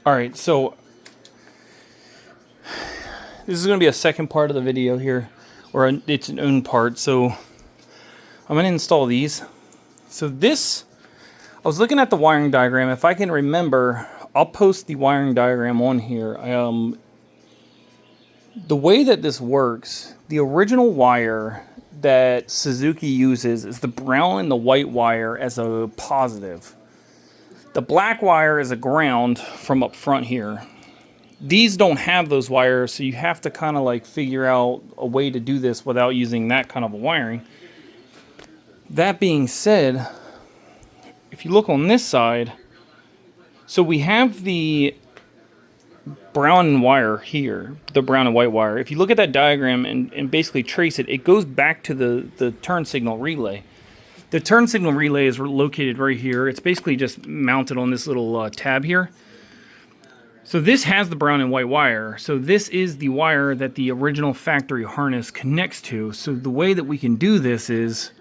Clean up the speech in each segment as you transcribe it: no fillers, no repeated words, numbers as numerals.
All right, so this is going to be a second part of the video here, or it's an own part. So I'm going to install these. So this, I was looking at the wiring diagram. If I can remember, I'll post the wiring diagram on here. The way that this works, the original wire that Suzuki uses is the brown and the white wire as a positive. The black wire is a ground from up front here. These don't have those wires, so you have to kind of like figure out a way to do this without using that kind of a wiring. That being said, if you look on this side, so we have the brown wire here, the brown and white wire. If you look at that diagram and basically trace it, it goes back to the turn signal relay. The turn signal relay is located right here. It's basically just mounted on this little tab here. So this has the brown and white wire. So this is the wire that the original factory harness connects to. So the way that we can do this is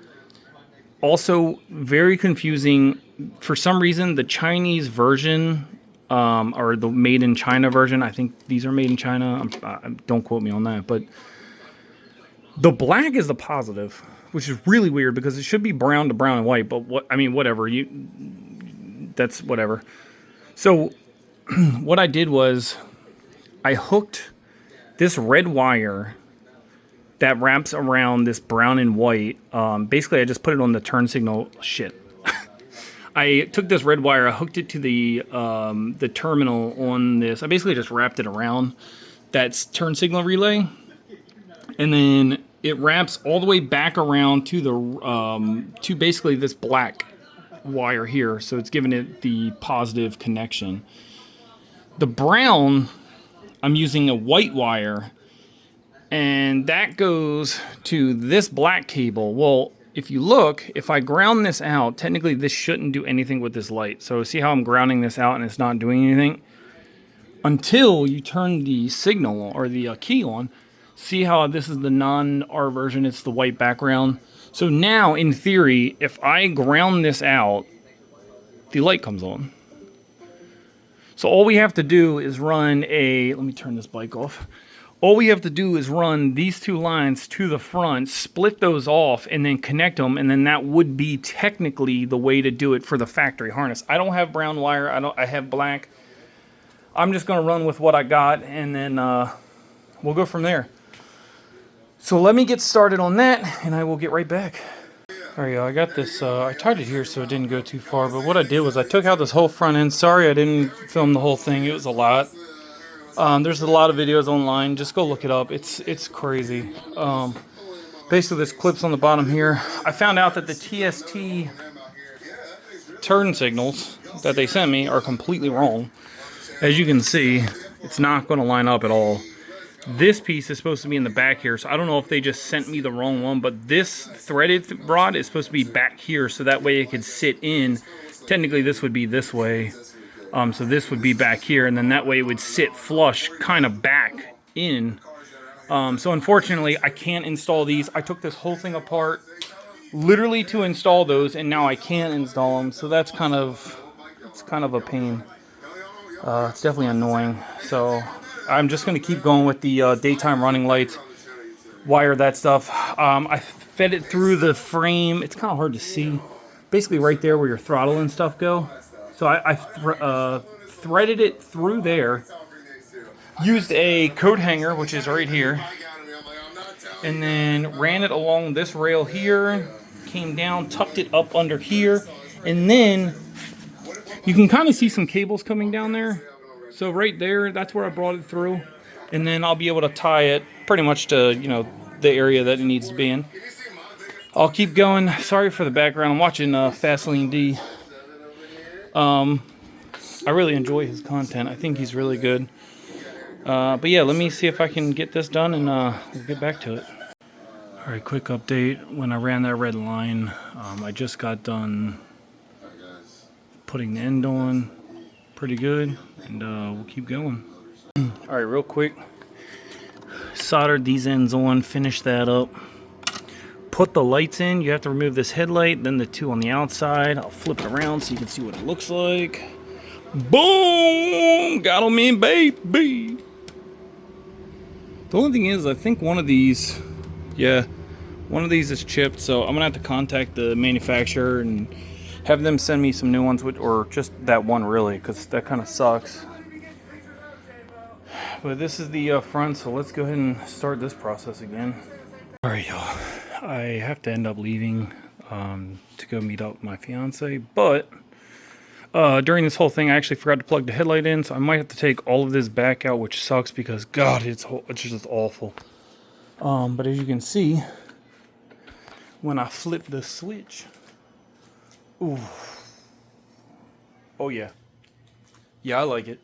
also very confusing. For some reason, the Chinese version, or the made in China version, I think these are made in China. Don't quote me on that, but the black is the positive, which is really weird because it should be brown to brown and white, but whatever, that's whatever. So what I did was I hooked this red wire that wraps around this brown and white. Basically I just put it on the turn signal. I took this red wire, I hooked it to the terminal on this. I basically just wrapped it around that turn signal relay, and then it wraps all the way back around to the to basically this black wire here. So it's giving it the positive connection. The brown, I'm using a white wire, and that goes to this black cable. Well, if you look, if I ground this out, technically this shouldn't do anything with this light. So see how I'm grounding this out and it's not doing anything? Until you turn the signal or the key on. See how this is the non-R version, it's the white background. So now, in theory, if I ground this out, the light comes on. So all we have to do is run let me turn this bike off. All we have to do is run these two lines to the front, split those off, and then connect them, and then that would be technically the way to do it for the factory harness. I don't have brown wire, I have black. I'm just gonna run with what I got, and then we'll go from there. So let me get started on that, and I will get right back. All right, I got this, I tied it here so it didn't go too far, but what I did was I took out this whole front end. Sorry I didn't film the whole thing, it was a lot. There's a lot of videos online. Just go look it up. It's crazy. Basically, there's clips on the bottom here. I found out that the TST turn signals that they sent me are completely wrong. As you can see, it's not going to line up at all. This piece is supposed to be in the back here, so I don't know if they just sent me the wrong one, but this threaded rod is supposed to be back here, so that way it could sit in. Technically, this would be this way. So this would be back here, and then that way it would sit flush kind of back in. So unfortunately, I can't install these. I took this whole thing apart literally to install those, and now I can't install them. So that's kind of a pain. It's definitely annoying. So I'm just going to keep going with the daytime running lights, wire that stuff. I fed it through the frame. It's kind of hard to see. Basically right there where your throttle and stuff go. So I threaded it through there, used a coat hanger, which is right here, and then ran it along this rail here, came down, tucked it up under here, and then you can kind of see some cables coming down there. So right there, that's where I brought it through, and then I'll be able to tie it pretty much to, the area that it needs to be in. I'll keep going. Sorry for the background. I'm watching Faslane D. I really enjoy his content. I think he's really good. But yeah, let me see if I can get this done, and we'll get back to it. Alright, quick update. When I ran that red line, I just got done putting the end on. Pretty good, and we'll keep going. Alright, real quick. Soldered these ends on, finished that up. Put the lights in. You have to remove this headlight, then the two on the outside. I'll flip it around so you can see what it looks like. Boom! Got him in, baby. The only thing is, I think one of these, yeah, one of these is chipped, so I'm gonna have to contact the manufacturer and have them send me some new ones, or just that one really, because that kind of sucks. But this is the front, so let's go ahead and start this process again. All right, y'all. I have to end up leaving to go meet up with my fiance, but during this whole thing, I actually forgot to plug the headlight in, so I might have to take all of this back out, which sucks because, God, it's just awful. But as you can see, when I flip the switch, ooh, oh yeah, I like it.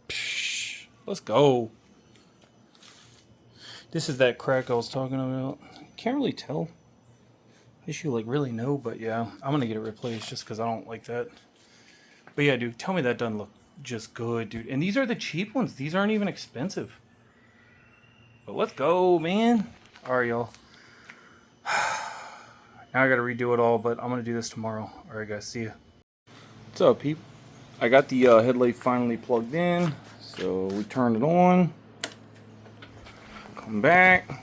Psh, let's go. This is that crack I was talking about. Can't really tell. If you like really know, but yeah, I'm gonna get it replaced just because I don't like that. But yeah, dude, tell me that doesn't look just good, dude. And these are the cheap ones. These aren't even expensive. But let's go, man. All right, y'all. Now I gotta redo it all, but I'm gonna do this tomorrow. All right, guys, see ya. What's up, peep? I got the headlight finally plugged in, so we turned it on. Come back.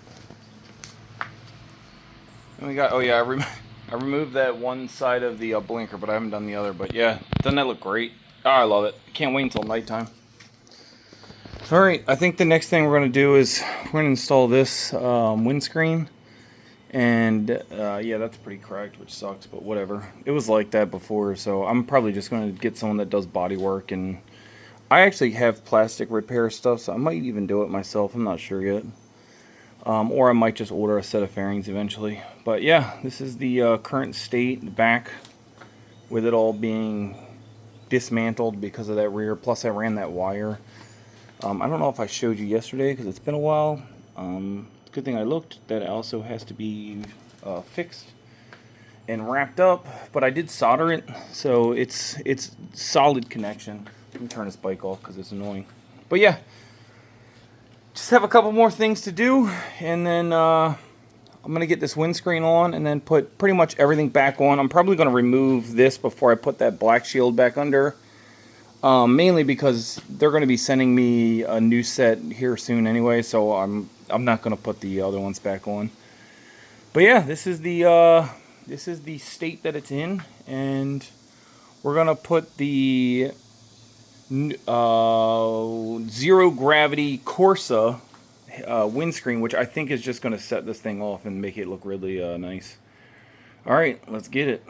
And we got, oh yeah, I removed that one side of the blinker, but I haven't done the other. But yeah, doesn't that look great? Oh, I love it. Can't wait until nighttime. All right, I think the next thing we're going to do is we're going to install this windscreen. And yeah, that's pretty cracked, which sucks, but whatever. It was like that before, so I'm probably just going to get someone that does body work. And I actually have plastic repair stuff, so I might even do it myself. I'm not sure yet. Or I might just order a set of fairings eventually. But yeah, this is the current state, the back, with it all being dismantled because of that rear. Plus I ran that wire. I don't know if I showed you yesterday because it's been a while. Good thing I looked. That also has to be fixed and wrapped up. But I did solder it, so it's solid connection. Let me turn this bike off because it's annoying. But yeah. Just have a couple more things to do, and then I'm going to get this windscreen on and then put pretty much everything back on. I'm probably going to remove this before I put that black shield back under, mainly because they're going to be sending me a new set here soon anyway, so I'm not going to put the other ones back on. But yeah, this is the state that it's in, and we're going to put the zero gravity Corsa windscreen, which I think is just going to set this thing off and make it look really nice. All right, let's get it.